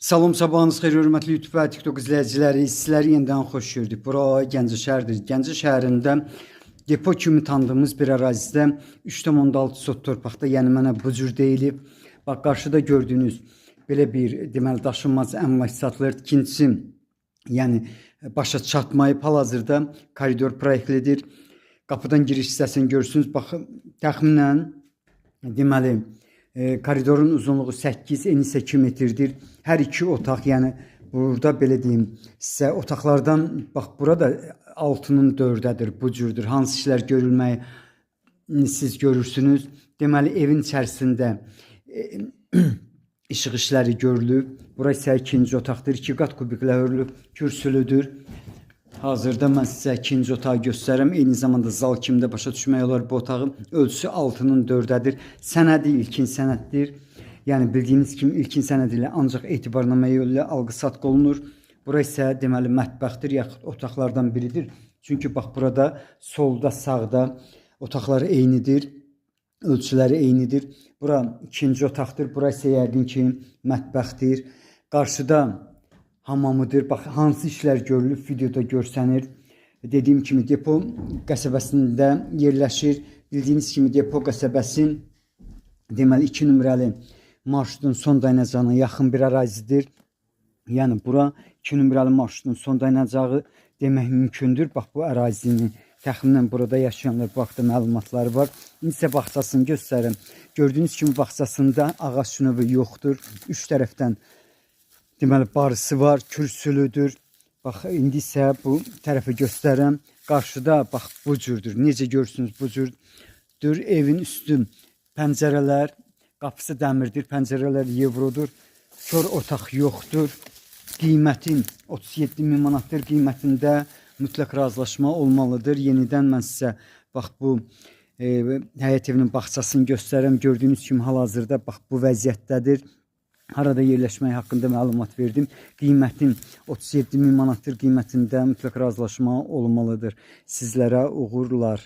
Salam, sabahınız xeyir, hörmətli YouTube və TikTok izləyiciləri. Sizləri yenidən xoş gördük. Bura Gəncə şəhəridir. Gəncə şəhərində depo kimi tanıdığımız bir ərazidə 3,6 sot torpaqda, yəni mənə bu cür deyilib. Bax, qarşıda gördüyünüz belə bir deməli daşınmaz əmlak satılır. İkincisi, yəni başa çatmayıb, hal-hazırda koridor proyektlidir. Qapıdan giriş hissəsini görürsünüz. Bax, təxminən deməli koridorun uzunluğu 8, eni isə 2 metrdir. Hər iki otaq, yəni burada belə deyim sizə otaqlardan, bax burada 6-nın 4-dədir, bu cürdür. Hansı işlər görülməyi siz görürsünüz. Deməli evin içərisində işıq işləri görülüb. Bura isə ikinci otaqdır. 2 qat kubiklə hörülüb, kürsülüdür. Hazırda mən sizə ikinci otağı göstərirəm. Eyni zamanda zal kimi də başa düşmək olar bu otağın. Ölçüsü 6-nın 4-dədir. Sənədi ilkin sənəddir. Yəni bildiyiniz kimi ilkin sənədi ilə ancaq etibarnamə yolu ilə alqı-satqı olunur. Bura isə deməli mətbəxdir, yaxud otaqlardan biridir. Çünki bax burada solda, sağda otaqları eynidir. Ölçüləri eynidir. Bura ikinci otaqdır. Bura isə yəqin ki mətbəxdir. Qarşıda hamamıdır. Bax, hansı işlər görülüb videoda görsənir. Dediyim kimi depo qəsəbəsində yerləşir. Bildiyiniz kimi depo qəsəbəsi deməli 2 nömrəli marşrutun son dayanacağına yaxın bir ərazidir. Yəni bura 2 nömrəli marşrutun son dayanacağı demək mümkündür. Bax, bu ərazini təxminən burada yaşayanlar bu haqda məlumatları var. İndi isə bağçasını göstərirəm. Gördüyünüz kimi bağçasında ağac növü yoxdur. 3 tərəfdən deməli barısı var, kürsülüdür. Bax, indi isə bu tərəfi göstərirəm. Qarşıda bax bu cürdür. Necə görürsünüz bu cürdür. Evin üstü pəncərələr, qapısı dəmirdir, pəncərələr evrodur. Kör otaq yoxdur. Qiymətin 37.000 manatdır. Qiymətində mütləq razılaşma olmalıdır. Yenidən mən sizə bax bu həyət evinin bağçasını göstərirəm. Gördüyünüz kimi hal-hazırda bax bu vəziyyətdədir. Harada yerləşmək haqqında məlumat verdim. Qiymətin 37.000 manatdır. Qiymətində mütləq razılaşma olmalıdır. Sizlərə uğurlar.